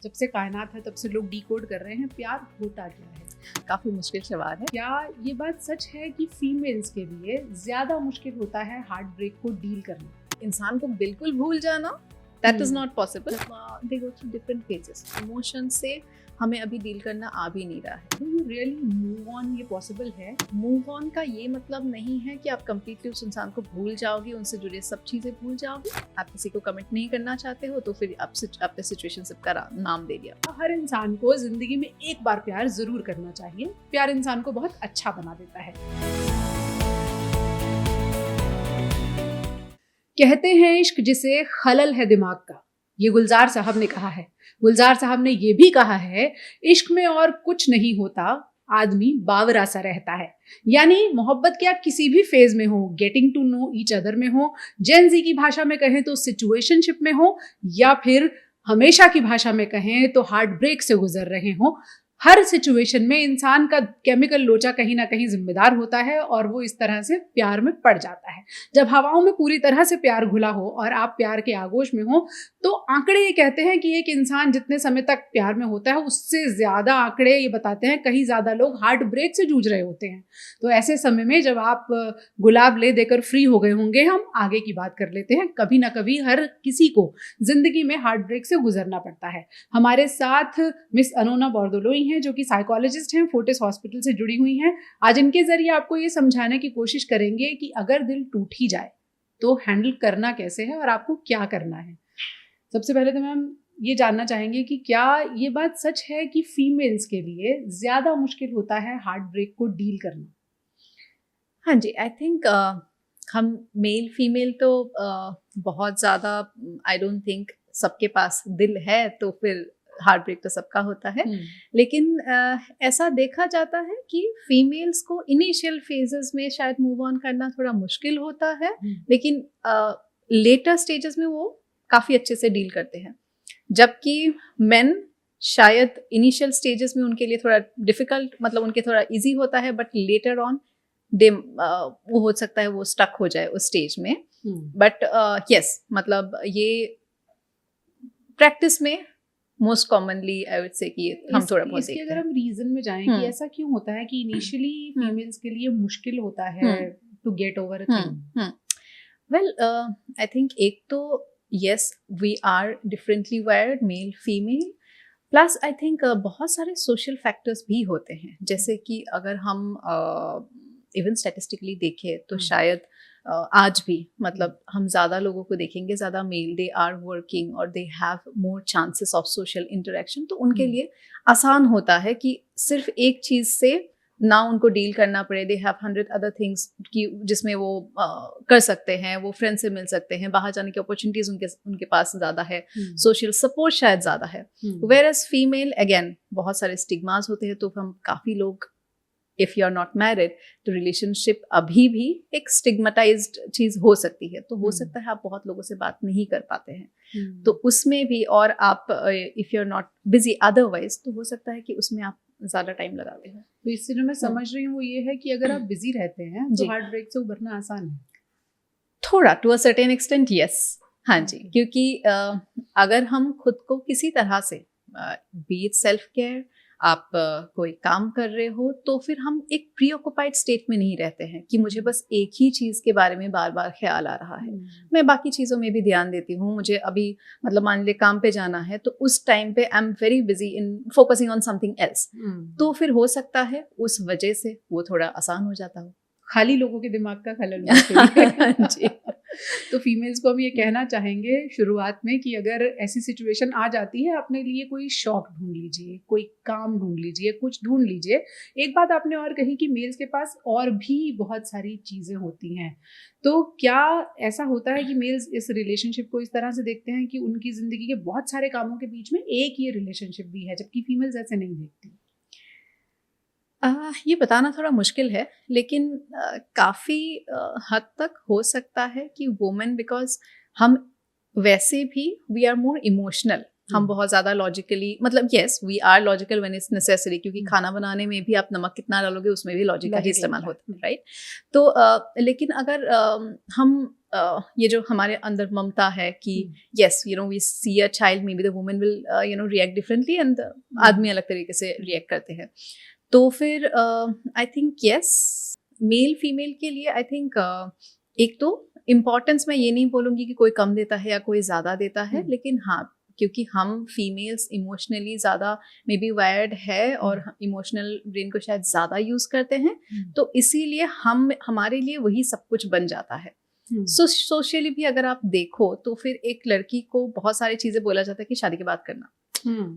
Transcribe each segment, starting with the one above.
जब से कायनात है तब से लोग डिकोड कर रहे हैं प्यार होता क्या है। काफी मुश्किल सवाल है। क्या ये बात सच है कि फीमेल्स के लिए ज्यादा मुश्किल होता है हार्ट ब्रेक को डील करना? इंसान को बिल्कुल भूल जाना that is not possible. They go through different phases. Emotion से हमें अभी डील करना आ भी नहीं रहा है। Do you really move on, ये पॉसिबल है? मूव ऑन का ये मतलब नहीं है कि आप कंप्लीटली उस इंसान को भूल जाओगे, उनसे जुड़े सब चीजें भूल जाओगे। आप किसी को कमिट नहीं करना चाहते हो तो फिर आपने सिचुएशनशिप का नाम दे दिया। हर इंसान को जिंदगी में एक बार प्यार जरूर करना चाहिए। प्यार इंसान को बहुत अच्छा बना देता है। कहते हैं इश्क जिसे खलल है दिमाग का, ये गुलजार साहब ने कहा है। गुलजार साहब ने ये भी कहा है इश्क में और कुछ नहीं होता, आदमी बावरा सा रहता है। यानी मोहब्बत के आप किसी भी फेज में हो, getting to know each other में हो, जेन जी की भाषा में कहें तो सिचुएशनशिप में हो, या फिर हमेशा की भाषा में कहें तो हार्ट ब्रेक से गुजर रहे हो, हर सिचुएशन में इंसान का केमिकल लोचा कहीं ना कहीं जिम्मेदार होता है और वो इस तरह से प्यार में पड़ जाता है। जब हवाओं में पूरी तरह से प्यार घुला हो और आप प्यार के आगोश में हो तो आंकड़े ये कहते हैं कि एक इंसान जितने समय तक प्यार में होता है उससे ज्यादा आंकड़े ये बताते हैं कहीं ज्यादा लोग हार्ट ब्रेक से जूझ रहे होते हैं। तो ऐसे समय में जब आप गुलाब ले देकर फ्री हो गए होंगे, हम आगे की बात कर लेते हैं। कभी ना कभी हर किसी को जिंदगी में हार्ट ब्रेक से गुजरना पड़ता है। हमारे साथ मिस अनोना बोरदोलोई हैं जो कि साइकोलॉजिस्ट हैं, फोर्टिस हॉस्पिटल से जुड़ी हुई हैं। आज इनके जरिए आपको ये समझाने की कोशिश करेंगे कि अगर दिल टूट ही जाए तो हैंडल करना कैसे है और आपको क्या करना है। सबसे पहले तो मैम ये जानना चाहेंगे कि क्या ये बात सच है कि फीमेल्स के लिए ज्यादा मुश्किल होता है हार्ट ब्रेक को डील करना? हाँ जी, आई थिंक हम मेल फीमेल तो बहुत ज़्यादा आई डोंट थिंक सबके पास दिल है तो फिर हार्ट ब्रेक तो सबका होता है। लेकिन ऐसा देखा जाता है कि फीमेल्स को इनिशियल फेजेस में शायद मूव ऑन करना थोड़ा मुश्किल होता है, लेकिन लेटर स्टेजेस में वो काफ़ी अच्छे से डील करते हैं, जबकि मेन शायद इनिशियल स्टेजेस में उनके लिए थोड़ा डिफिकल्ट, मतलब उनके थोड़ा इजी होता है, बट लेटर ऑन दे वो हो सकता है वो स्टक हो जाए उस स्टेज में। बट यस, मतलब ये प्रैक्टिस में मोस्ट कॉमनली आई वुड से कि हम थोड़ा बहुत देखते हैं। अगर हम रीजन में जाएं कि ऐसा क्यों होता है कि इनिशियली फीमेल्स के लिए मुश्किल होता है to get over a thing? Well I think एक तो yes we are differently wired, male female, plus I think बहुत सारे सोशल फैक्टर्स भी होते हैं। जैसे कि अगर हम इवन स्टैटिस्टिकली देखें तो शायद आज भी मतलब हम ज़्यादा लोगों को देखेंगे, ज़्यादा मेल, दे आर वर्किंग और they have more chances of social interaction, तो उनके लिए आसान होता है कि सिर्फ एक चीज़ से ना उनको डील करना पड़े। दे हैव 100 अदर थिंग्स कि जिसमें वो कर सकते हैं, वो फ्रेंड से मिल सकते हैं, बाहर जाने की अपॉर्चुनिटीज उनके पास ज़्यादा है, सोशल सपोर्ट शायद ज़्यादा है। वेयर एज फीमेल अगेन बहुत सारे स्टिग्मास होते हैं, तो हम काफ़ी लोग if you are not married तो रिलेशनशिप अभी भी एक स्टिग्मेटाइज्ड चीज़ हो सकती है। तो हो सकता है आप बहुत लोगों से बात नहीं कर पाते हैं, तो उसमें भी, और आप if you are not busy otherwise तो हो सकता है कि उसमें आप ज़्यादा टाइम लगाते हैं। तो इससे जो मैं समझ रही हूँ वो ये है कि अगर आप बिजी रहते हैं तो हार्ट ब्रेक से उभरना आसान है थोड़ा, to a certain extent yes. हाँ जी, क्योंकि अगर हम खुद को किसी तरह से बी इट सेल्फ केयर, आप कोई काम कर रहे हो तो फिर हम एक प्री ऑक्युपाइड स्टेट में नहीं रहते हैं कि मुझे बस एक ही चीज़ के बारे में बार बार ख्याल आ रहा है। मैं बाकी चीज़ों में भी ध्यान देती हूँ। मुझे अभी मतलब मान लीजिए काम पे जाना है तो उस टाइम पे I am very busy in focusing on something else, तो फिर हो सकता है उस वजह से वो थोड़ा आसान हो जाता हो। खाली लोगों के दिमाग का खलल होता जी। तो फीमेल्स को हम ये कहना चाहेंगे शुरुआत में कि अगर ऐसी सिचुएशन आ जाती है, अपने लिए कोई शौक ढूंढ लीजिए, कोई काम ढूंढ लीजिए, कुछ ढूंढ लीजिए। एक बात आपने और कही कि मेल्स के पास और भी बहुत सारी चीज़ें होती हैं, तो क्या ऐसा होता है कि मेल्स इस रिलेशनशिप को इस तरह से देखते हैं कि उनकी ज़िंदगी के बहुत सारे कामों के बीच में एक ये रिलेशनशिप भी है, जबकि फीमेल्स ऐसे नहीं देखती? ये बताना थोड़ा मुश्किल है, लेकिन काफ़ी हद तक हो सकता है कि वुमेन, बिकॉज हम वैसे भी वी आर मोर इमोशनल, हम बहुत ज़्यादा लॉजिकली, मतलब yes we are logical when it's necessary, क्योंकि खाना बनाने में भी आप नमक कितना डालोगे उसमें भी लॉजिक का ही इस्तेमाल होता है, राइट? तो लेकिन अगर हम ये जो हमारे अंदर ममता है कि yes you know we see a child, maybe the women will you know react differently and आदमी अलग तरीके से रिएक्ट करते हैं। तो फिर I think yes, male female के लिए आई थिंक एक तो इम्पॉर्टेंस मैं ये नहीं बोलूँगी कि कोई कम देता है या कोई ज़्यादा देता है, लेकिन हाँ क्योंकि हम फीमेल्स इमोशनली ज़्यादा मे बी वायर्ड है और इमोशनल ब्रेन को शायद ज़्यादा यूज़ करते हैं, तो इसीलिए हमारे लिए वही सब कुछ बन जाता है। सोशली भी अगर आप देखो तो फिर एक लड़की को बहुत सारी चीज़ें बोला जाता है कि शादी के बाद करना,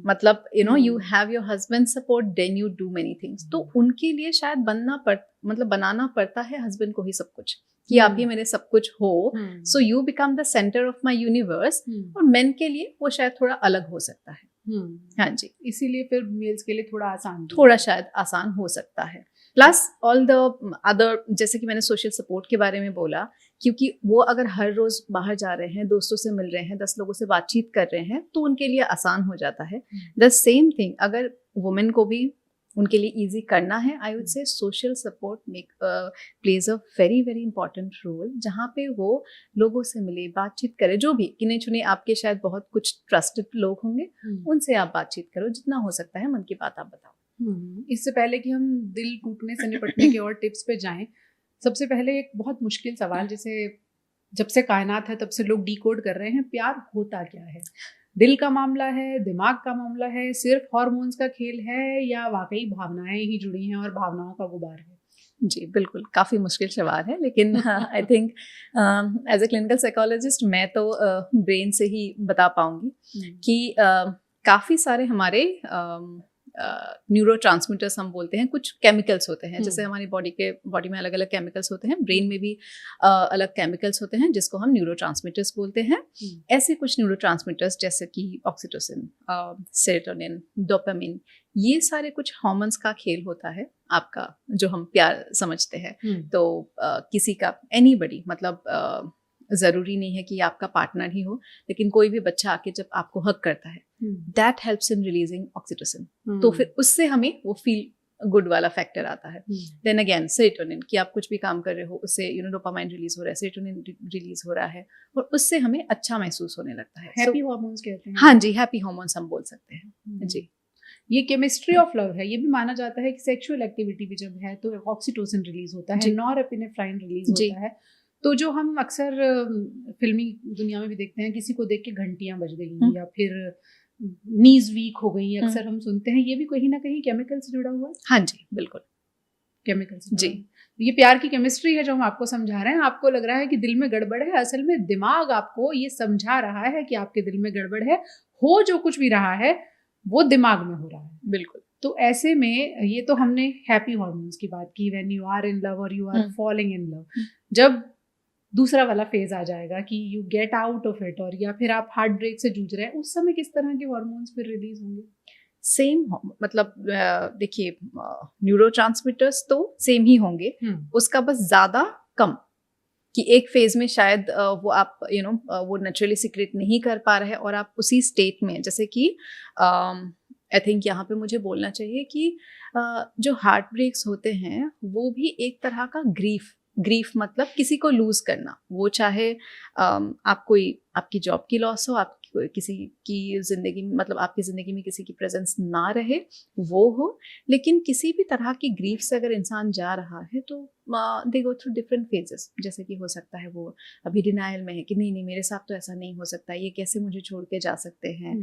मतलब you know you have your husband support then you do many things, तो उनके लिए शायद बनाना पड़ता है हस्बैंड को ही सब कुछ, कि आप ही मेरे सब कुछ हो, so you become the centre of my universe. और मेन के लिए वो शायद थोड़ा अलग हो सकता है। हाँ जी, इसीलिए फिर मेल्स के लिए थोड़ा शायद आसान हो सकता है। प्लस ऑल द अदर, जैसे कि मैंने सोशल सपोर्ट के बारे में बोला, क्योंकि वो अगर हर रोज बाहर जा रहे हैं, दोस्तों से मिल रहे हैं, 10 लोगों से बातचीत कर रहे हैं, तो उनके लिए आसान हो जाता है। द सेम थिंग अगर वुमेन को भी उनके लिए इजी करना है, I would say social support plays a very very important role, जहाँ पे वो लोगों से मिले, बातचीत करे, जो भी गिने चुने आपके शायद बहुत कुछ ट्रस्टेड लोग होंगे, उनसे आप बातचीत करो, जितना हो सकता है मन की बात आप बताओ। इससे पहले कि हम दिल टूटने से निपटने के और टिप्स पे जाएं, सबसे पहले एक बहुत मुश्किल सवाल, जैसे जब से कायनात है तब से लोग डिकोड कर रहे हैं, प्यार होता क्या है? दिल का मामला है, दिमाग का मामला है, सिर्फ हार्मोन्स का खेल है, या वाकई भावनाएं ही जुड़ी हैं और भावनाओं का गुबार है? जी बिल्कुल, काफ़ी मुश्किल सवाल है, लेकिन I think as a clinical psychologist मैं तो ब्रेन से ही बता पाऊंगी कि काफ़ी सारे हमारे न्यूरोट्रांसमीटर्स हम बोलते हैं, कुछ केमिकल्स होते हैं, जैसे हमारी बॉडी में अलग अलग केमिकल्स होते हैं, ब्रेन में भी अलग केमिकल्स होते हैं जिसको हम न्यूरोट्रांसमीटर्स बोलते हैं। ऐसे कुछ न्यूरोट्रांसमीटर्स जैसे कि ऑक्सीटोसिन, सेरोटोनिन, डोपामिन, ये सारे कुछ हार्मोन्स का खेल होता है आपका, जो हम प्यार समझते हैं। तो किसी का एनीबडी, मतलब ज़रूरी नहीं है कि आपका पार्टनर ही हो, लेकिन कोई भी बच्चा आके जब आपको हग करता है, that helps in releasing oxytocin, तो फिर उससे हमें वो फील गुड वाला फैक्टर आता है। देन अगेन सेरोटोनिन, कि आप कुछ भी काम कर रहे हो, उससे यू नो डोपामाइन रिलीज हो रहा है, सेरोटोनिन रिलीज हो रहा है, और उससे हमें अच्छा महसूस होने लगता है। हैप्पी हार्मोन्स कहते हैं। हाँ जी, हैप्पी हार्मोन्स हम बोल सकते हैं जी। ये केमिस्ट्री ऑफ लव है। ये भी माना जाता है कि सेक्सुअल एक्टिविटी भी जब है तो ऑक्सीटोसिन रिलीज होता है, नॉरएपिनेफ्राइन रिलीज होता है। तो जो हम अक्सर फिल्मी दुनिया में भी देखते हैं, किसी को देख के घंटियां बज गई या फिर नीज वीक हो गई, अक्सर हम सुनते हैं, ये भी कहीं ना कहीं केमिकल से जुड़ा हुआ है। हाँ जी बिल्कुल, केमिकल से जी। ये प्यार की केमिस्ट्री है जो हम आपको समझा रहे हैं। आपको लग रहा है कि दिल में गड़बड़ है, असल में दिमाग आपको ये समझा रहा है कि आपके दिल में गड़बड़ है। हो जो कुछ भी रहा है वो दिमाग में हो रहा है। बिल्कुल। तो ऐसे में ये तो हमने हैप्पी हार्मोन्स की बात की, when you are in love और you are falling in love. जब दूसरा वाला फेज आ जाएगा कि you get out of it, और या फिर आप हार्ट ब्रेक से जूझ रहे हैं, उस समय किस तरह के हार्मोन्स फिर रिलीज होंगे? सेम, मतलब देखिए न्यूरोट्रांसमीटर्स तो सेम ही होंगे, उसका बस ज्यादा कम, कि एक फेज में शायद वो आप यू नो वो नेचुरली सीक्रेट नहीं कर पा रहे हैं, और आप उसी स्टेट में, जैसे कि आई थिंक यहाँ पे मुझे बोलना चाहिए कि जो हार्ट ब्रेक्स होते हैं वो भी एक तरह का ग्रीफ मतलब किसी को लूज करना, वो चाहे आपकी जॉब की लॉस हो, आपकी किसी की जिंदगी में, मतलब आपकी जिंदगी में किसी की प्रेजेंस ना रहे, वो हो, लेकिन किसी भी तरह की ग्रीफ से अगर इंसान जा रहा है तो दे गो थ्रू डिफरेंट फेजेस। जैसे कि हो सकता है वो अभी डिनायल में है कि नहीं मेरे साथ तो ऐसा नहीं हो सकता, ये कैसे मुझे छोड़ के जा सकते हैं,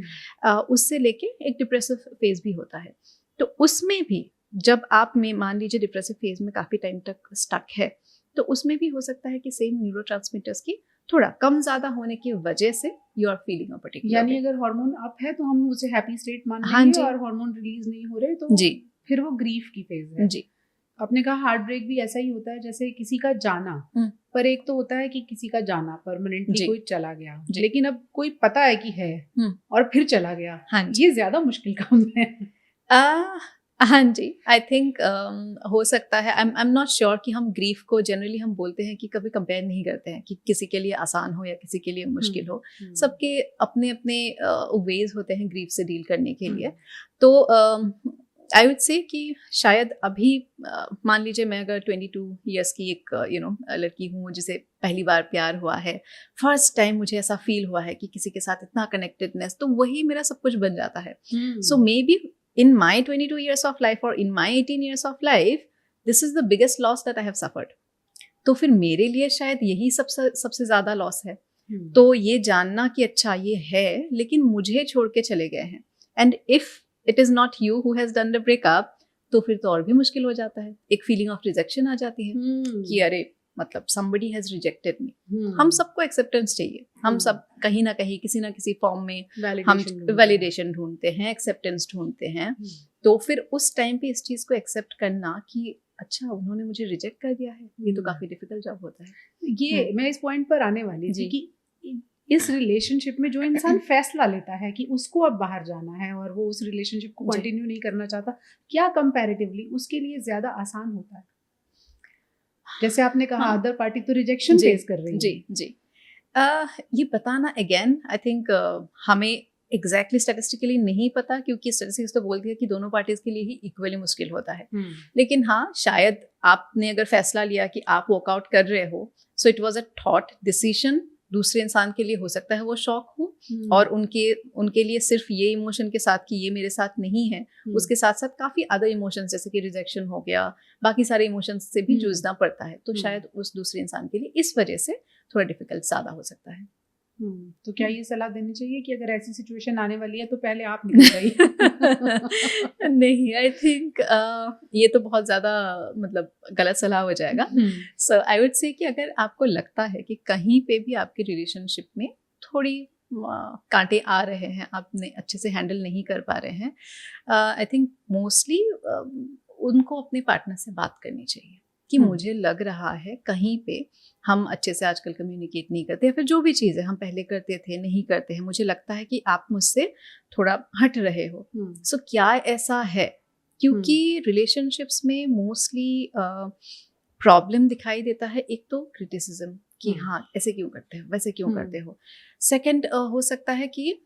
उससे लेके एक डिप्रेसिव फेज भी होता है। तो उसमें भी जब आप में मान लीजिए डिप्रेसिव फेज में काफी टाइम तक स्टक है, तो उसमें भी हो सकता है कि सेम न्यूरोट्रांसमीटर्स की थोड़ा कम ज्यादा होने की वजह से you are feeling a particular, यानी अगर हार्मोन अप है तो हम उसे हैप्पी स्टेट मान लेंगे, और हार्मोन रिलीज नहीं हो रहे तो जी फिर वो ग्रीफ की फेज है। जी। आपने कहा हार्ट ब्रेक भी ऐसा ही होता है, जैसे किसी का जाना, पर एक तो होता है कि किसी का जाना परमानेंटली कोई चला गया, लेकिन अब कोई पता है कि है और फिर चला गया, ये ज्यादा मुश्किल काम है। हाँ जी, आई थिंक हो सकता है, आई एम नॉट श्योर कि हम ग्रीफ को जनरली हम बोलते हैं कि कभी कंपेयर नहीं करते हैं कि किसी के लिए आसान हो या किसी के लिए मुश्किल हो, सबके अपने अपने वेज होते हैं ग्रीफ से डील करने के लिए। तो आई वुड से कि शायद अभी मान लीजिए मैं अगर 22 ईयर्स की एक लड़की हूँ जिसे पहली बार प्यार हुआ है, फर्स्ट टाइम मुझे ऐसा फील हुआ है कि किसी के साथ इतना कनेक्टेडनेस, तो वही मेरा सब कुछ बन जाता है. So maybe in my 22 years of life और in my 18 years of life, this is the biggest loss that I have suffered. तो फिर मेरे लिए शायद यही सबसे ज़्यादा लॉस है. तो ये जानना कि अच्छा ये है लेकिन मुझे छोड़ के चले गए हैं, and if it is not you who has done the breakup, तो फिर तो और भी मुश्किल हो जाता है. एक फीलिंग ऑफ रिजेक्शन आ जाती है कि अरे मतलब somebody has rejected me. हम सबको एक्सेप्टेंस चाहिए. हम सब कहीं ना कहीं किसी ना किसी फॉर्म में हम वैलिडेशन ढूंढते हैं, एक्सेप्टेंस ढूंढते हैं. तो फिर उस टाइम पे इस चीज को एक्सेप्ट करना कि अच्छा उन्होंने मुझे रिजेक्ट कर दिया है, ये तो काफी डिफिकल्ट जॉब होता है. ये मैं इस पॉइंट पर आने वाली थी कि इस रिलेशनशिप में जो इंसान फैसला लेता है कि उसको अब बाहर जाना है और वो उस रिलेशनशिप को कंटिन्यू नहीं करना चाहता, क्या कंपैरेटिवली उसके लिए ज्यादा आसान होता है? जैसे आपने कहा अदर पार्टी तो रिजेक्शन फेस कर रही है. जी. ये बताना अगेन आई थिंक हमें एग्जैक्टली स्टैटिस्टिकली नहीं पता, क्योंकि स्टैटिस्टिक्स तो बोलती है कि दोनों पार्टीज के लिए ही इक्वली मुश्किल होता है. लेकिन हाँ, शायद आपने अगर फैसला लिया कि आप वॉकआउट कर रहे हो, so it was a thought decision. दूसरे इंसान के लिए हो सकता है वो शॉक हो, और उनके लिए सिर्फ ये इमोशन के साथ कि ये मेरे साथ नहीं है, उसके साथ साथ काफी अदर इमोशंस जैसे कि रिजेक्शन हो गया, बाकी सारे इमोशंस से भी जूझना पड़ता है. तो शायद उस दूसरे इंसान के लिए इस वजह से थोड़ा डिफिकल्ट ज्यादा हो सकता है. तो क्या ये सलाह देनी चाहिए कि अगर ऐसी सिचुएशन आने वाली है तो पहले आप निकल जाइए? नहीं, आई थिंक ये तो बहुत ज़्यादा मतलब गलत सलाह हो जाएगा. सो आई वुड से कि अगर आपको लगता है कि कहीं पे भी आपके रिलेशनशिप में थोड़ी कांटे आ रहे हैं, आपने अच्छे से हैंडल नहीं कर पा रहे हैं, आई थिंक मोस्टली उनको अपने पार्टनर से बात करनी चाहिए कि मुझे लग रहा है कहीं पे हम अच्छे से आजकल कम्युनिकेट नहीं करते, या फिर जो भी चीज़ें हम पहले करते थे नहीं करते हैं, मुझे लगता है कि आप मुझसे थोड़ा हट रहे हो. सो क्या ऐसा है? क्योंकि रिलेशनशिप्स में मोस्टली प्रॉब्लम दिखाई देता है. एक तो क्रिटिसिज्म कि हाँ ऐसे क्यों करते हो, वैसे क्यों करते हो. सेकंड हो सकता है कि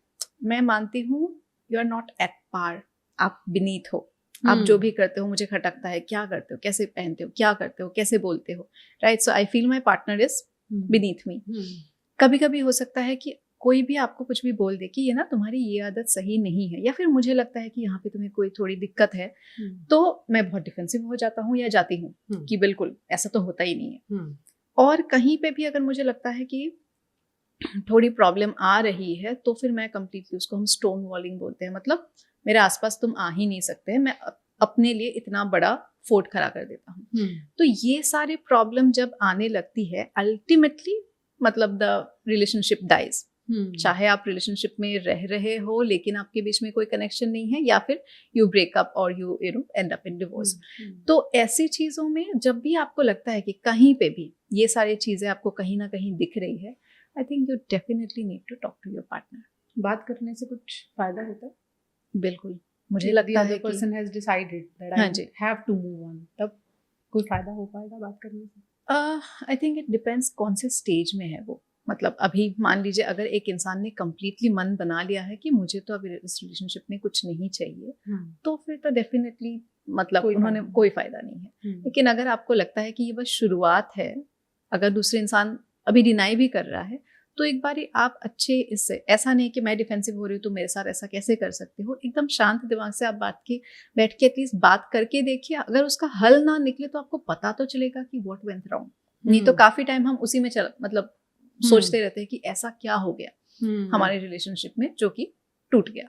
मैं मानती हूँ you are not at par, आप बीनीथ हो, आप जो भी करते हो मुझे खटकता है, क्या करते हो, कैसे पहनते हो, क्या करते हो, कैसे बोलते हो, right. So I feel my partner is beneath me. कभी कभी हो सकता है कि कोई भी आपको कुछ भी बोल दे कि ये ना तुम्हारी ये आदत सही नहीं है, या फिर मुझे लगता है कि यहाँ पे तुम्हें कोई थोड़ी दिक्कत है, तो मैं बहुत डिफेंसिव हो जाता हूँ या जाती हूँ कि बिल्कुल ऐसा तो होता ही नहीं है. और कहीं पे भी अगर मुझे लगता है कि थोड़ी प्रॉब्लम आ रही है, तो फिर मैं कंप्लीटली, उसको हम स्टोन वॉलिंग बोलते हैं, मतलब मेरे आसपास तुम आ ही नहीं सकते, मैं अपने लिए इतना बड़ा फोर्ट खड़ा कर देता हूँ. तो ये सारे प्रॉब्लम जब आने लगती है, अल्टीमेटली मतलब द रिलेशनशिप डाइज. चाहे आप रिलेशनशिप में रह रहे हो लेकिन आपके बीच में कोई कनेक्शन नहीं है, या फिर यू ब्रेकअप और you know and up in divorce. तो ऐसी चीजों में जब भी आपको लगता है कि कहीं पे भी ये सारी चीजें आपको कहीं ना कहीं दिख रही है, I think you definitely need to talk to your partner. बात करने से कुछ फायदा होता है? बिल्कुल, मुझे लगता है कि person has decided that I have to move on, तब कोई फायदा हो पाएगा बात करने से? आई थिंक इट डिपेंड्स कौन से स्टेज में है वो. मतलब अभी मान लीजिए अगर एक इंसान ने कम्प्लीटली मन बना लिया है कि मुझे तो अभी इस रिलेशनशिप में कुछ नहीं चाहिए, तो फिर तो डेफिनेटली मतलब उन्होंने कोई फायदा नहीं है. लेकिन अगर आपको लगता है कि ये बस शुरुआत है, अगर दूसरे इंसान अभी डिनाई भी कर रहा है, तो एक बार आप अच्छे इससे, ऐसा नहीं कि मैं डिफेंसिव हो रही हूँ तो मेरे साथ ऐसा कैसे कर सकते हो, एकदम शांत दिमाग से आप बैठ के एटलीस्ट बात करके देखिए. अगर उसका हल ना निकले तो आपको पता तो चलेगा कि व्हाट वेंट रॉन्ग. नहीं तो काफी टाइम हम उसी में मतलब सोचते रहते हैं कि ऐसा क्या हो गया हमारे रिलेशनशिप में जो कि टूट गया.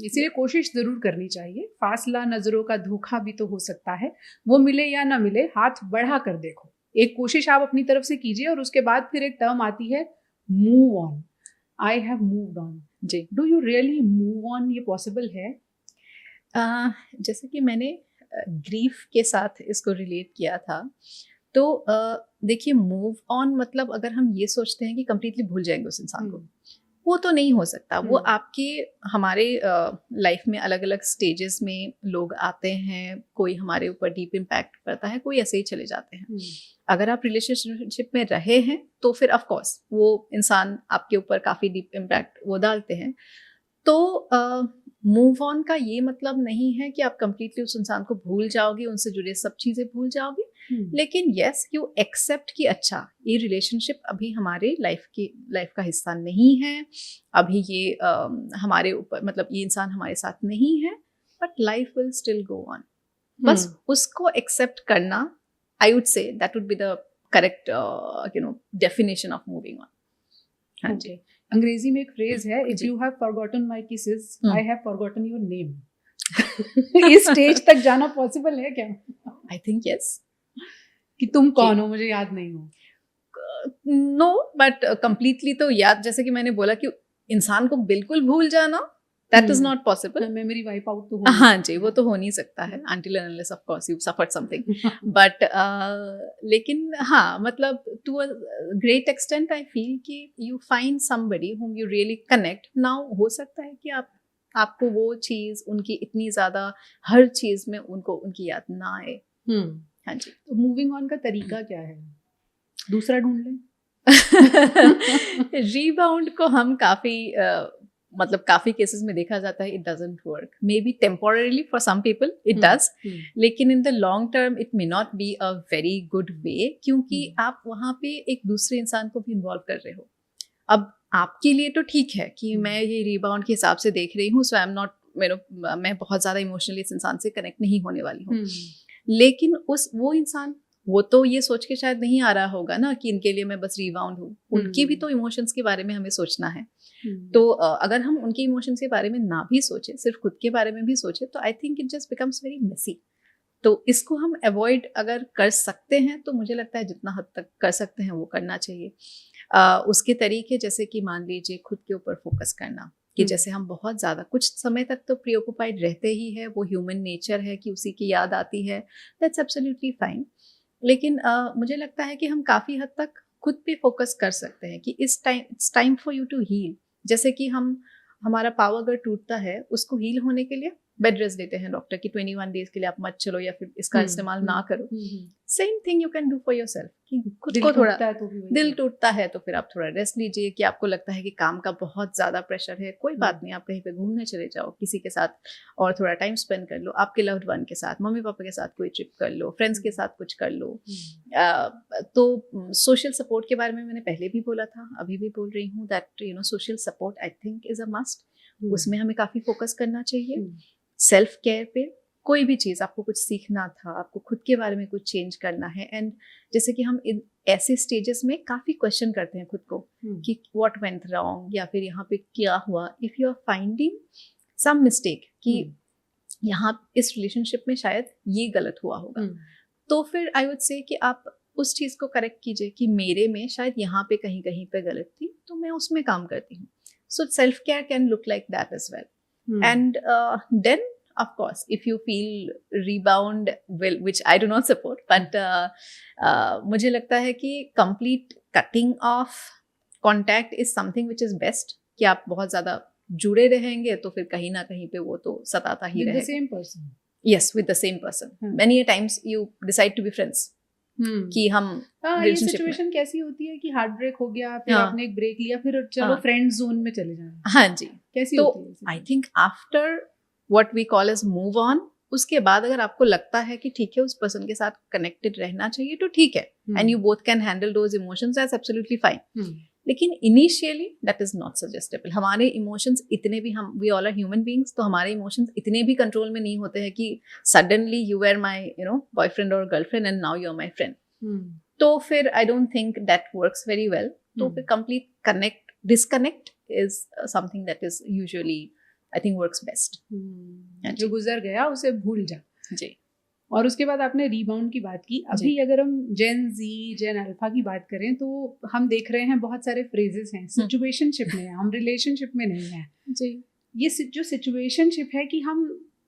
इसीलिए कोशिश जरूर करनी चाहिए. फासला नजरों का धोखा भी तो हो सकता है, वो मिले या ना मिले, हाथ बढ़ा कर देखो. एक कोशिश आप अपनी तरफ से कीजिए, और उसके बाद फिर एक टर्म आती है move on. I have moved on. जी, do you really move on? ये पॉसिबल है? जैसे कि मैंने ग्रीफ के साथ इसको रिलेट किया था, तो देखिए मूव ऑन मतलब अगर हम ये सोचते हैं कि कंप्लीटली भूल जाएंगे उस इंसान को, वो तो नहीं हो सकता. वो आपके हमारे लाइफ में अलग अलग स्टेजेस में लोग आते हैं, कोई हमारे ऊपर डीप इम्पैक्ट पड़ता है, कोई ऐसे ही चले जाते हैं. अगर आप रिलेशनशिप में रहे हैं तो फिर ऑफ कोर्स वो इंसान आपके ऊपर काफ़ी डीप इम्पैक्ट वो डालते हैं. तो मूव ऑन का ये मतलब नहीं है कि आप कंप्लीटली उस इंसान को भूल जाओगे, उनसे जुड़े सब चीज़ें भूल जाओगे, लेकिन यस यू एक्सेप्ट कि अच्छा ये रिलेशनशिप अभी हमारे लाइफ का हिस्सा नहीं है, अभी ये हमारे ऊपर मतलब ये इंसान हमारे साथ नहीं है, but life will still go on. बस उसको एक्सेप्ट करना, आई would say that would be the correct definition of moving on. हाँ जी। अंग्रेजी में एक फ्रेज है, if you have forgotten my kisses I have forgotten your name. इस स्टेज तक जाना पॉसिबल है क्या? आई थिंक यस। कि तुम कौन हो मुझे याद नहीं हो। नो, बट कंप्लीटली तो याद, जैसे कि मैंने बोला कि इंसान को बिल्कुल भूल जाना, that is not possible. Memory wipe out तो हो, हाँ जी, वो तो हो नहीं सकता है until and unless of course you've suffered something. But लेकिन हाँ, मतलब to a great extent I feel कि you find somebody whom you really connect. Now हो सकता है कि आपको वो चीज़ उनकी इतनी ज़्यादा हर चीज़ में उनको उनकी याद ना आए। हाँ जी। तो मूविंग ऑन का तरीका क्या है? दूसरा ढूंढ लें? रीबाउंड को हम मतलब काफी केसेस में देखा जाता है, it doesn't work. Maybe temporarily for some people it does, लेकिन in the long term it may not be a very good way, क्योंकि आप वहाँ पे एक दूसरे इंसान को भी इन्वॉल्व कर रहे हो। अब आपके लिए तो ठीक है कि मैं ये रीबाउंड के हिसाब से देख रही हूँ, सो आई एम नॉट, मैं बहुत ज्यादा इमोशनली इस इंसान से कनेक्ट नहीं होने वाली हूँ, लेकिन वो इंसान वो तो ये सोच के शायद नहीं आ रहा होगा ना कि इनके लिए मैं बस रिबाउंड हूँ। उनकी भी तो इमोशंस के बारे में हमें सोचना है। तो अगर हम उनके इमोशंस के बारे में ना भी सोचे, सिर्फ खुद के बारे में भी सोचे, तो I think it just becomes very messy. तो इसको हम अवॉइड अगर कर सकते हैं तो मुझे लगता है जितना हद तक कर सकते हैं वो करना चाहिए। उसके तरीके जैसे कि मान लीजिए खुद के ऊपर फोकस करना, कि जैसे हम बहुत ज़्यादा कुछ समय तक तो प्रीऑक्युपाइड रहते ही है, वो ह्यूमन नेचर है कि उसी की याद आती है, दैट्स एब्सोल्युटली फाइन। लेकिन मुझे लगता है कि हम काफ़ी हद तक खुद पे फोकस कर सकते हैं कि it's time for you to heal. जैसे कि हमारा पाव अगर टूटता है, उसको हील होने के लिए बेड रेस्ट देते हैं डॉक्टर की 21 डेज के लिए आप मत चलो या फिर इसका इस्तेमाल ना करो। Same thing you can do for yourself कि खुद को थोड़ा दिल टूटता है तो फिर आप थोड़ा रेस्ट लीजिए, कि आपको लगता है कि काम का बहुत ज़्यादा प्रेशर है, कोई बात नहीं, आप कहीं पे घूमने चले जाओ किसी के साथ और थोड़ा टाइम स्पेंड कर लो, आपके लव्ड वन के साथ, मम्मी पापा के साथ कोई ट्रिप कर लो, फ्रेंड्स के साथ कुछ कर लो। तो सोशल सपोर्ट के बारे में मैंने पहले भी बोला था, अभी भी बोल रही हूँ, that social support I think is a must. उसमें हमें काफ़ी फोकस करना चाहिए। सेल्फ केयर पे, कोई भी चीज़ आपको कुछ सीखना था, आपको खुद के बारे में कुछ चेंज करना है, एंड जैसे कि हम इन ऐसे स्टेजेस में काफ़ी क्वेश्चन करते हैं खुद को कि व्हाट वेंट रॉन्ग, या फिर यहाँ पे क्या हुआ, if you are finding some mistake कि यहाँ इस रिलेशनशिप में शायद ये गलत हुआ होगा, तो फिर आई वुड से कि आप उस चीज़ को करेक्ट कीजिए कि मेरे में शायद यहाँ पे कहीं कहीं पे गलत थी, तो मैं उसमें काम करती हूँ। So self care can look like that as well. And then, of course, if you feel rebound, well, which I do not support, but मुझे लगता है कि complete cutting off contact is something which is best। कि आप बहुत ज़्यादा जुड़े रहेंगे तो फिर कहीं ना कहीं पे वो तो सताता ही रहेगा। With the same person. Yes, with the same person. Many a times you decide to be friends। कि हम ये सिचुएशन कैसी होती है कि हार्ट ब्रेक हो गया, फिर आपने एक ब्रेक लिया, फिर चलो फ्रेंड जोन में चले जाना। हाँ जी, कैसी तो होती है? I think after what we call as move on, उसके बाद अगर आपको लगता है कि ठीक है उस पर्सन के साथ कनेक्टेड रहना चाहिए तो ठीक है, and you both can handle those emotions, that's absolutely fine. लेकिन initially that is not suggestable. हमारे इमोशंस इतने भी, we all are human beings, तो हमारे इमोशंस इतने भी कंट्रोल में नहीं होते हैं कि suddenly you are my boyfriend और girlfriend and now you are my friend. तो फिर I don't think that works very well. तो फिर complete disconnect is something that is usually I think works best. जो गुजर गया उसे भूल जा जी। और उसके बाद आपने रीबाउंड की बात की। अभी अगर हम जेन जी, जेन अल्फा की बात करें तो हम देख रहे हैं बहुत सारे फ्रेजेस हैं, सिचुएशनशिप में है, हम रिलेशनशिप में नहीं है जी। ये जो सिचुएशनशिप है कि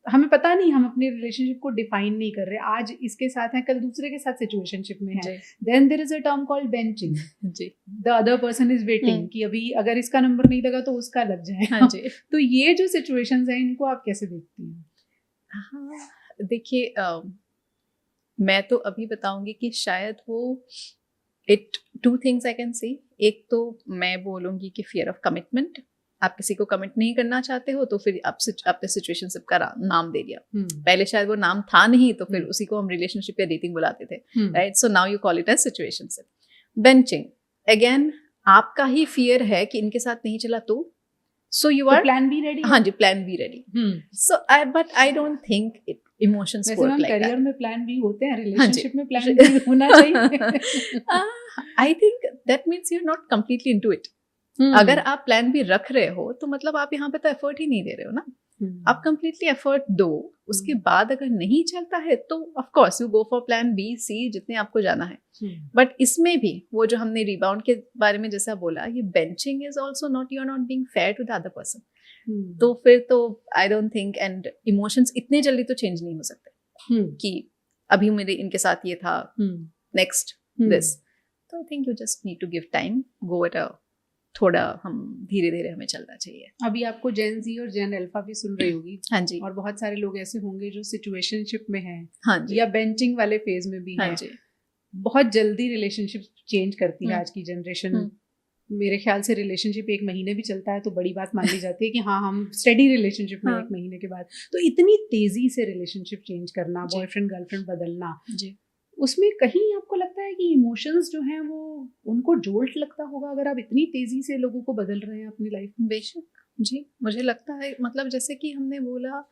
हमें पता नहीं, हम अपने रिलेशनशिप को डिफाइन नहीं कर रहे, आज इसके साथ है कल दूसरे के साथ सिचुएशनशिप में है। Then there is a term called benching. The other person is waiting कि अभी अगर इसका नंबर नहीं लगा तो उसका लग जाएगा। तो ये जो सिचुएशंस हैं इनको आप कैसे देखती हैं? हाँ, देखिए मैं तो अभी बताऊंगी कि शायद वो two things I can say. एक तो मैं बोलूँगी कि फियर ऑफ कमिटमेंट, आप किसी को कमिट नहीं करना चाहते हो तो फिर आपने सिचुएशनशिप का नाम दे दिया। पहले शायद वो नाम था नहीं, तो फिर उसी को हम रिलेशनशिप या डेटिंग बुलाते थे, right? So now you call it as situationship. Benching, again आपका ही फियर है कि इनके साथ नहीं चला तो so you are plan B ready. हाँ जी, plan B ready. So but I don't think emotions work like that. Career में प्लान बी होते हैं, रिलेशनशिप में प्लान बी होना चाहिए। I think that means you are not completely into it. अगर आप प्लान बी रख रहे हो तो मतलब आप यहाँ पे तो एफर्ट ही नहीं दे रहे हो ना। आप कंप्लीटली एफर्ट दो, उसके बाद अगर नहीं चलता है तो of course you go for plan B C जितने आपको जाना है। बट इसमें भी वो जो हमने रिबाउंड के बारे में जैसा बोला, ये benching is also not, you are not being fair to the other person. तो फिर तो I don't think, and emotions इतने जल्दी तो चेंज नहीं हो सकते कि अभी मेरे इनके साथ ये था, नेक्स्ट दिस। तो I think you just need to give time, go at थोड़ा हम धीरे धीरे हमें चलना चाहिए। अभी आपको जेन जी और जेन अल्फा भी सुन रही होगी। हाँ जी। और बहुत सारे लोग ऐसे होंगे जो सिचुएशनशिप में हैं, हाँ जी, या बेंचिंग वाले फेज में भी हाँ हैं। जी। बहुत जल्दी रिलेशनशिप चेंज करती है आज की जनरेशन। मेरे ख्याल से रिलेशनशिप 1 महीने भी चलता है तो बड़ी बात मान ली जाती है कि हाँ हम स्टेडी रिलेशनशिप में 1 महीने के बाद। तो इतनी तेजी से रिलेशनशिप चेंज करना, बॉयफ्रेंड गर्लफ्रेंड बदलना जी, उसमें कहीं आपको लगता है कि इमोशंस जो हैं वो उनको जोल्ट लगता होगा अगर आप इतनी तेजी से लोगों को बदल रहे हैं अपनी लाइफ में? बेशक जी, मुझे लगता है, मतलब जैसे कि हमने बोला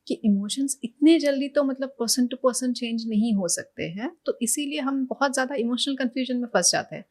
कि इमोशंस इतने जल्दी तो मतलब पर्सन टू पर्सन चेंज नहीं हो सकते हैं, तो इसीलिए हम बहुत ज़्यादा इमोशनल कंफ्यूजन में फंस जाते हैं।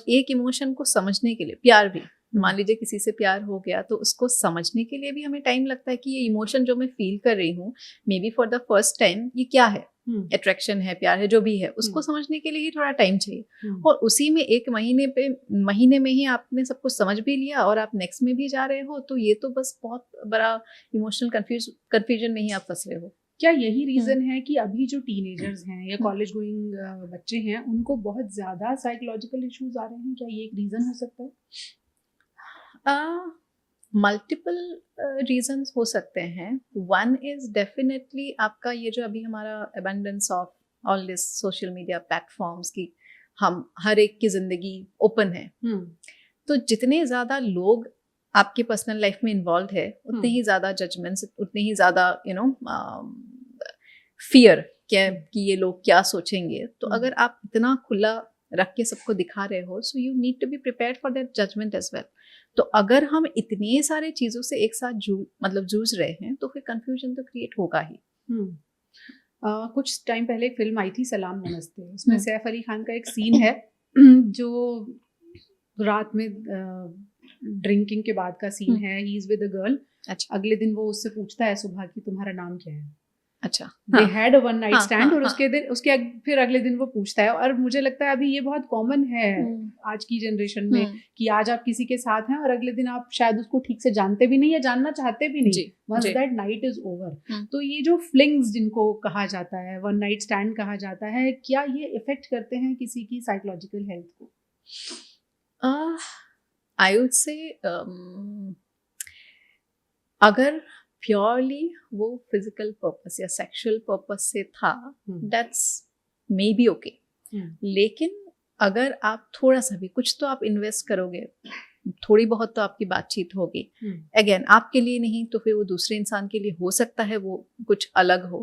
एक इमोशन को समझने के लिए, प्यार भी, मान लीजिए किसी से प्यार हो गया तो उसको समझने के लिए भी हमें टाइम लगता है कि ये इमोशन जो मैं फील कर रही हूँ may be for the first time, ये क्या है, अट्रैक्शन है, प्यार है, जो भी है, उसको समझने के लिए ही थोड़ा टाइम चाहिए। और उसी में 1 महीने में ही आपने सब कुछ समझ भी लिया और आप नेक्स्ट में भी जा रहे हो, तो ये तो बस बहुत बड़ा इमोशनल कंफ्यूजन में ही आप फंस रहे हो। क्या यही रीजन है कि अभी जो टीनेजर्स हैं या कॉलेज गोइंग बच्चे हैं उनको बहुत ज्यादा साइकोलॉजिकल इश्यूज आ रहे हैं? क्या ये एक रीजन हो सकता है? मल्टीपल रीजंस हो सकते हैं। वन इज डेफिनेटली आपका ये जो अभी हमारा abundance of all this social media platforms की, हम हर एक की जिंदगी ओपन है, तो जितने ज़्यादा लोग आपके पर्सनल लाइफ में इन्वॉल्व है उतने ही ज़्यादा जजमेंट्स, उतने ही ज़्यादा फियर क्या कि ये लोग क्या सोचेंगे। तो अगर आप इतना खुला रख के सबको दिखा रहे हो, so you need to be prepared for that judgement as well. तो अगर हम इतने सारे चीज़ों से एक साथ जूझ रहे हैं तो फिर कंफ्यूजन तो क्रिएट होगा ही। कुछ टाइम पहले एक फिल्म आई थी सलाम नमस्ते, उसमें सैफ अली खान का एक सीन है जो रात में ड्रिंकिंग के बाद का सीन है। He is with a girl. अच्छा। अगले दिन वो उससे पूछता है सुबह की तुम्हारा नाम क्या है। अच्छा। They had a one night stand और उसके फिर अगले दिन वो पूछता है। और मुझे लगता है अभी ये बहुत कॉमन है आज की जनरेशन में कि आज आप किसी के साथ हैं और अगले दिन आप शायद उसको ठीक से जानते भी नहीं या जानना चाहते भी नहीं। Once that night is over, तो ये जो फ्लिंग्स जिनको कहा जाता है, वन नाइट स्टैंड कहा जाता है, क्या ये इफेक्ट करते हैं किसी की साइकोलॉजिकल हेल्थ को? आई वुड से अगर प्योरली वो फिजिकल पर्पस या सेक्सुअल पर्पस से था, दैट्स मे बी ओके। लेकिन अगर आप थोड़ा सा भी कुछ तो आप इन्वेस्ट करोगे, थोड़ी बहुत तो आपकी बातचीत होगी, अगेन आपके लिए नहीं तो फिर वो दूसरे इंसान के लिए हो सकता है वो कुछ अलग हो।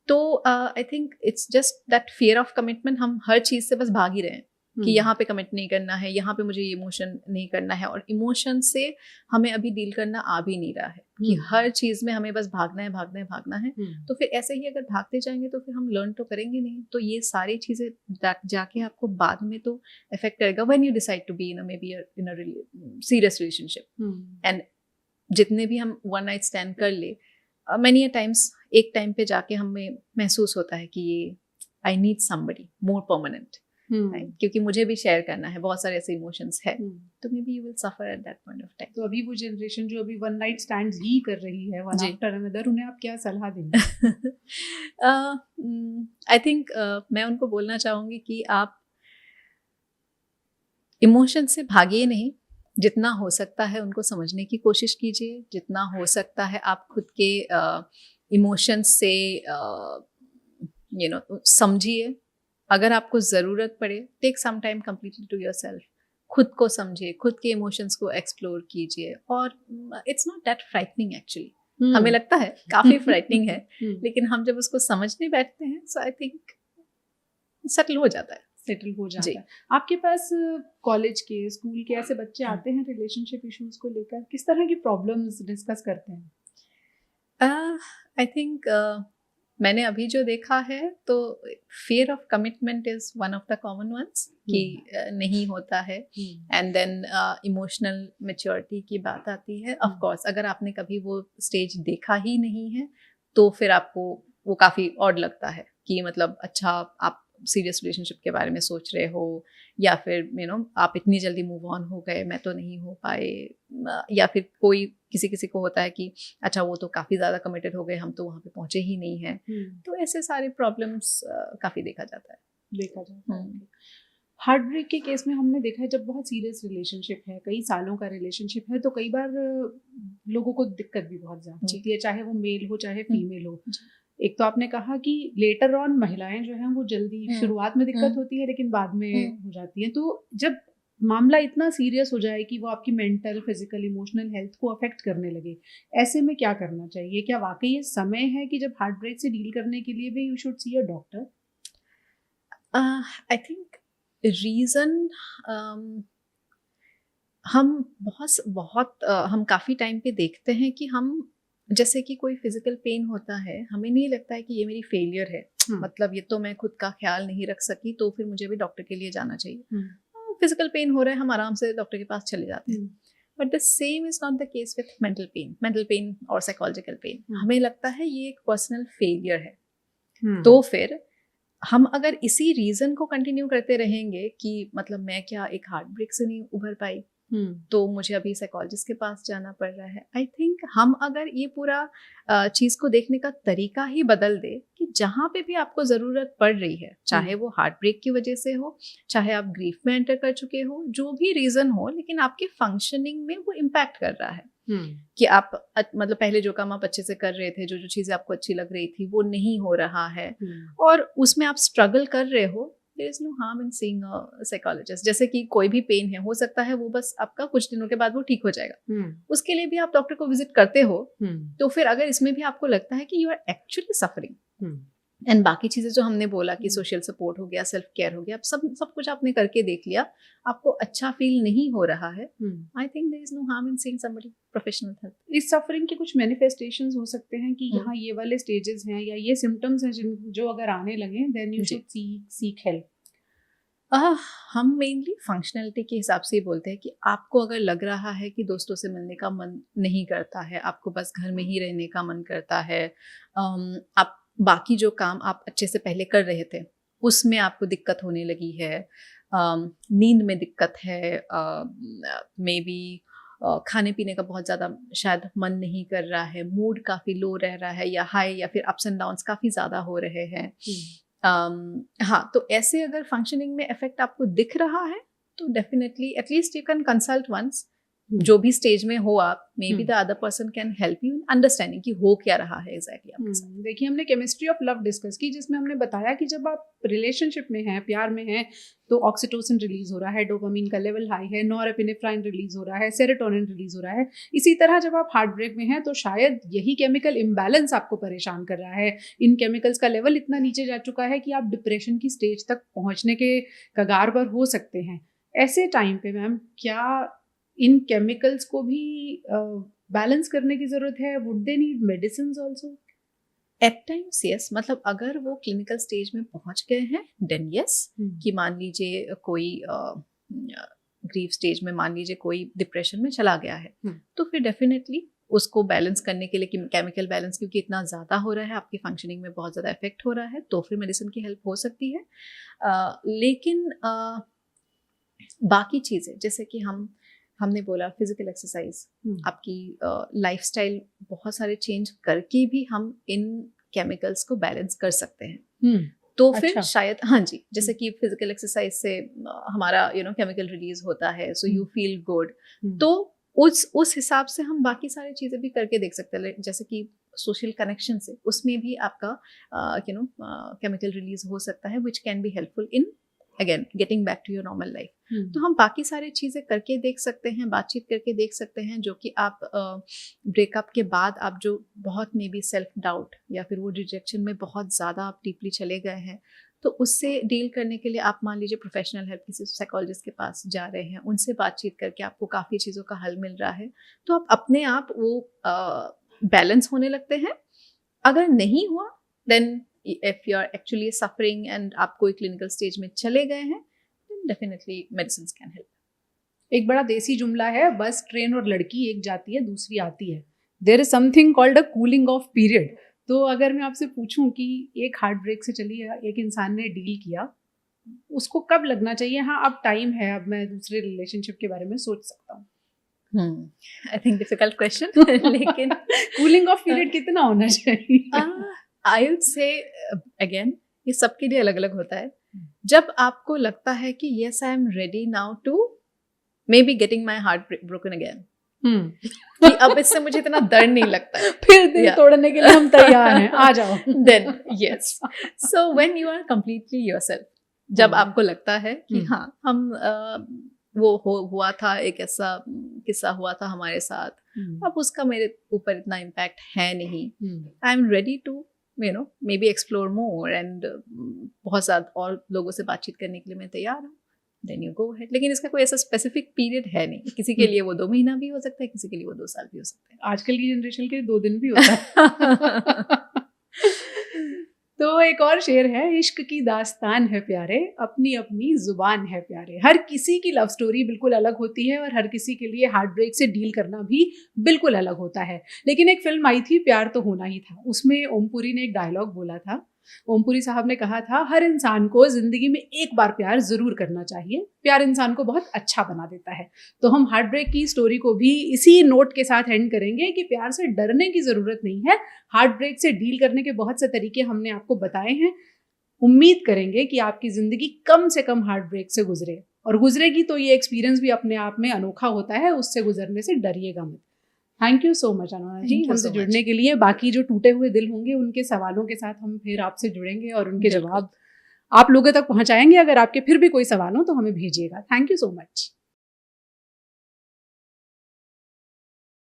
तो I think it's just that fear of commitment. हम हर चीज़ से बस भाग ही रहे हैं कि यहाँ पे कमिट नहीं करना है, यहाँ पे मुझे ये इमोशन नहीं करना है, और इमोशन से हमें अभी डील करना आ भी नहीं रहा है कि हर चीज़ में हमें बस भागना है। तो फिर ऐसे ही अगर भागते जाएंगे तो फिर हम लर्न तो करेंगे नहीं। तो ये सारी चीज़ें जाके आपको बाद में तो इफेक्ट करेगा when you decide to be in a serious relationship. And जितने भी हम वन नाइट स्टैंड कर ले, मैनी टाइम्स एक टाइम पे जाके हमें महसूस होता है कि ये I need somebody more permanent, क्योंकि मुझे भी शेयर करना है, बहुत सारे ऐसे इमोशंस है, तो may be you will suffer at that point of time. तो अभी वो जनरेशन जो अभी वन नाइट स्टैंड्स ही कर रही है वन आफ्टर अनदर, उन्हें आप क्या सलाह देंगे? आई थिंक मैं उनको बोलना चाहूँगी कि आप इमोशन से भागिए नहीं, जितना हो सकता है उनको समझने की कोशिश कीजिए, जितना हो सकता है आप खुद के इमोशंस से समझिए। अगर आपको ज़रूरत पड़े, take some time completely to yourself, खुद को समझिए, खुद के इमोशंस को एक्सप्लोर कीजिए, और it's not that frightening actually. हमें लगता है काफी फ्राइटनिंग है, लेकिन हम जब उसको समझने बैठते हैं सो आई थिंक सेटल हो जाता है। सेटल हो जाता है। आपके पास कॉलेज के, स्कूल के ऐसे बच्चे आते हैं रिलेशनशिप इश्यूज को लेकर, किस तरह की प्रॉब्लम्स डिस्कस करते हैं? आई थिंक मैंने अभी जो देखा है तो fear of commitment is one of the common ones, कि नहीं होता है। एंड देन इमोशनल मैच्योरिटी की बात आती है। ऑफ कोर्स अगर आपने कभी वो स्टेज देखा ही नहीं है तो फिर आपको वो काफ़ी ऑड लगता है कि मतलब अच्छा आप सीरियस रिलेशनशिप के बारे में सोच रहे हो, या फिर आप इतनी जल्दी मूव ऑन हो गए, मैं तो नहीं हो पाए, या फिर कोई किसी को होता है कि अच्छा वो तो काफ़ी ज़्यादा कमिटेड हो गए, हम तो वहाँ पे पहुँचे ही नहीं हैं। तो ऐसे सारे प्रॉब्लम्स काफ़ी देखा जाता है। हार्ट ब्रेक के केस में हमने देखा है जब बहुत सीरियस रिलेशनशिप है, कई सालों का रिलेशनशिप है, तो कई बार लोगों को दिक्कत भी बहुत ज़्यादा होती है, चाहे वो मेल हो चाहे फीमेल हो। एक तो आपने कहा कि लेटर ऑन महिलाएं जो हैं वो जल्दी, शुरुआत में दिक्कत होती है लेकिन बाद में हो जाती है। तो जब मामला इतना सीरियस हो जाए कि वो आपकी मेंटल, फिजिकल, इमोशनल हेल्थ को अफेक्ट करने लगे, ऐसे में क्या करना चाहिए? क्या वाकई ये समय है कि जब हार्ट ब्रेक से डील करने के लिए भी you should see a doctor? I think reason हम हम काफ़ी टाइम पे देखते हैं कि हम, जैसे कि कोई फिजिकल पेन होता है, हमें नहीं लगता है कि ये मेरी फेलियर है, मतलब ये तो मैं खुद का ख्याल नहीं रख सकी तो फिर मुझे भी डॉक्टर के लिए जाना चाहिए। फिजिकल पेन हो रहा है, हम आराम से डॉक्टर के पास चले जाते हैं। But the same is not the case with mental pen और साइकोलॉजिकल पेन। हमें लगता है ये एक पर्सनल फेलियर है। तो फिर हम अगर इसी रीजन को कंटिन्यू करते रहेंगे कि मतलब मैं क्या एक हार्ट ब्रेक से नहीं उभर पाई, तो मुझे अभी साइकोलॉजिस्ट के पास जाना पड़ रहा है। आई थिंक हम अगर ये पूरा चीज़ को देखने का तरीका ही बदल दे कि जहाँ पे भी आपको ज़रूरत पड़ रही है, चाहे वो हार्ट ब्रेक की वजह से हो, चाहे आप ग्रीफ में एंटर कर चुके हो, जो भी रीज़न हो, लेकिन आपके फंक्शनिंग में वो इम्पैक्ट कर रहा है कि आप मतलब पहले जो काम आप अच्छे से कर रहे थे, जो चीज़ें आपको अच्छी लग रही थी, वो नहीं हो रहा है, और उसमें आप स्ट्रगल कर रहे हो, there is no harm in seeing a psychologist। जैसे कि कोई भी पेन है, हो सकता है वो बस आपका कुछ दिनों के बाद वो ठीक हो जाएगा, उसके लिए भी आप डॉक्टर को विजिट करते हो। तो फिर अगर इसमें भी आपको लगता है कि you are actually suffering, and बाकी चीज़ें जो हमने बोला कि सोशल सपोर्ट हो गया, सेल्फ केयर हो गया, सब कुछ आपने करके देख लिया, आपको अच्छा फील नहीं हो रहा है, I think there is no harm in seeing somebody professional help. इस सफरिंग के कुछ मैनिफेस्टेशंस हो सकते हैं कि यहाँ ये वाले स्टेजेस हैं या ये सिम्टम्स हैं जो अगर आने लगे then you should seek help. हम मेनली फंक्शनैलिटी के हिसाब से ही बोलते हैं कि आपको अगर लग रहा है कि दोस्तों से मिलने का मन नहीं करता है, आपको बस घर में ही रहने का मन करता है, आप बाकी जो काम आप अच्छे से पहले कर रहे थे उसमें आपको दिक्कत होने लगी है, नींद में दिक्कत है, मे बी खाने पीने का बहुत ज़्यादा शायद मन नहीं कर रहा है, मूड काफ़ी लो रह रहा है या हाई, या फिर अप्स एंड डाउन्स काफ़ी ज़्यादा हो रहे हैं। हाँ, तो ऐसे अगर फंक्शनिंग में इफेक्ट आपको दिख रहा है तो definitely at least you can consult once. जो भी स्टेज में हो आप, maybe the other person can help you in understanding कि हो क्या रहा है एग्जैक्टली आपके साथ। देखिए, हमने केमिस्ट्री ऑफ लव डिस्कस की, जिसमें हमने बताया कि जब आप रिलेशनशिप में हैं, प्यार में हैं, तो ऑक्सीटोसिन रिलीज हो रहा है, डोपामिन का लेवल हाई है, नॉरएपिनेफ्राइन रिलीज हो रहा है, सेरोटोनिन रिलीज हो रहा है। इसी तरह जब आप हार्ट ब्रेक में हैं तो शायद यही केमिकल इम्बैलेंस आपको परेशान कर रहा है। इन केमिकल्स का लेवल इतना नीचे जा चुका है कि आप डिप्रेशन की स्टेज तक पहुंचने के कगार पर हो सकते हैं। ऐसे टाइम पे मैम क्या इन केमिकल्स को भी बैलेंस करने की जरूरत है? Would they need medicines also? At times yes, मतलब अगर वो क्लिनिकल स्टेज में पहुंच गए हैं देन यस, कि मान लीजिए कोई ग्रीफ स्टेज में, मान लीजिए कोई डिप्रेशन में चला गया है, तो फिर डेफिनेटली उसको बैलेंस करने के लिए, केमिकल बैलेंस क्योंकि इतना ज़्यादा हो रहा है, आपकी फंक्शनिंग में बहुत ज़्यादा इफेक्ट हो रहा है, तो फिर मेडिसिन की हेल्प हो सकती है। लेकिन बाकी चीज़ें जैसे कि हमने बोला फिजिकल एक्सरसाइज, आपकी लाइफस्टाइल बहुत सारे चेंज करके भी हम इन केमिकल्स को बैलेंस कर सकते हैं। तो फिर शायद, हाँ जी, जैसे कि फिजिकल एक्सरसाइज से हमारा केमिकल रिलीज होता है, सो यू फील गुड, तो उस हिसाब से हम बाकी सारी चीज़ें भी करके देख सकते हैं, जैसे कि सोशल कनेक्शन से, उसमें भी आपका केमिकल रिलीज हो सकता है, which can be helpful in again getting back to your normal life. तो हम बाकी सारी चीज़ें करके देख सकते हैं, बातचीत करके देख सकते हैं, जो कि आप ब्रेकअप के बाद आप जो बहुत मे बी सेल्फ डाउट या फिर वो रिजेक्शन में बहुत ज़्यादा आप डीपली चले गए हैं, तो उससे डील करने के लिए आप मान लीजिए प्रोफेशनल हेल्प किसी साइकोलॉजिस्ट के पास जा रहे हैं, उनसे बातचीत करके आपको काफ़ी चीज़ों का हल मिल रहा है, तो आप अपने आप वो बैलेंस होने लगते हैं। अगर नहीं हुआ then if you are actually suffering and आप कोई क्लिनिकल स्टेज में चले गए हैं, डेफिनेटली मेडिसिन कैन हेल्प। एक बड़ा देसी जुमला है, बस ट्रेन और लड़की एक जाती है दूसरी आती है। There is something called a cooling off period. तो अगर मैं आपसे पूछूं कि एक हार्ट ब्रेक से चलिए एक इंसान ने डील किया, उसको कब लगना चाहिए हाँ अब टाइम है, अब मैं दूसरे रिलेशनशिप के बारे में सोच सकता हूँ? आई थिंक डिफिकल्ट क्वेश्चन लेकिन कूलिंग ऑफ पीरियड कितना होना चाहिए? आई वुड से अगेन ये सबके लिए अलग अलग होता है। जब आपको लगता है कि yes I am ready now to maybe getting my heart broken again, कि अब इससे मुझे इतना दर्द नहीं लगता है, फिर दिल तोड़ने के लिए हम तैयार हैं, आ जाओ। Then yes, so when you are completely yourself, जब आपको लगता है कि हाँ हम वो हुआ था, एक ऐसा किस्सा हुआ था हमारे साथ, अब उसका मेरे ऊपर इतना इम्पैक्ट है नहीं, I am ready to maybe explore more and बहुत ज़्यादा और लोगों से बातचीत करने के लिए मैं तैयार हूँ, देन यू गो अहेड। लेकिन इसका कोई ऐसा स्पेसिफिक पीरियड है नहीं, किसी के लिए वो 2 महीना भी हो सकता है, किसी के लिए वो 2 साल भी हो सकता है, आजकल की जनरेशन के 2 दिन भी होता है। तो एक और शेर है, इश्क की दास्तान है प्यारे, अपनी अपनी जुबान है प्यारे। हर किसी की लव स्टोरी बिल्कुल अलग होती है और हर किसी के लिए हार्ट ब्रेक से डील करना भी बिल्कुल अलग होता है। लेकिन एक फिल्म आई थी प्यार तो होना ही था, उसमें ओमपुरी ने एक डायलॉग बोला था। ओमपुरी साहब ने कहा था, हर इंसान को जिंदगी में एक बार प्यार जरूर करना चाहिए, प्यार इंसान को बहुत अच्छा बना देता है। तो हम हार्ट ब्रेक की स्टोरी को भी इसी नोट के साथ एंड करेंगे कि प्यार से डरने की जरूरत नहीं है, हार्ट ब्रेक से डील करने के बहुत से तरीके हमने आपको बताए हैं। उम्मीद करेंगे कि आपकी जिंदगी कम से कम हार्ट ब्रेक से गुजरे, और गुजरेगी तो ये एक्सपीरियंस भी अपने आप में अनोखा होता है, उससे गुजरने से डरिएगा मत। Thank you so much Anuradha ji हमसे जुड़ने के लिए। बाकी जो टूटे हुए दिल होंगे उनके सवालों के साथ हम फिर आपसे जुड़ेंगे और उनके जवाब आप लोगों तक पहुंचाएंगे। अगर आपके फिर भी कोई सवाल हो तो हमें भेजिएगा। Thank you so much.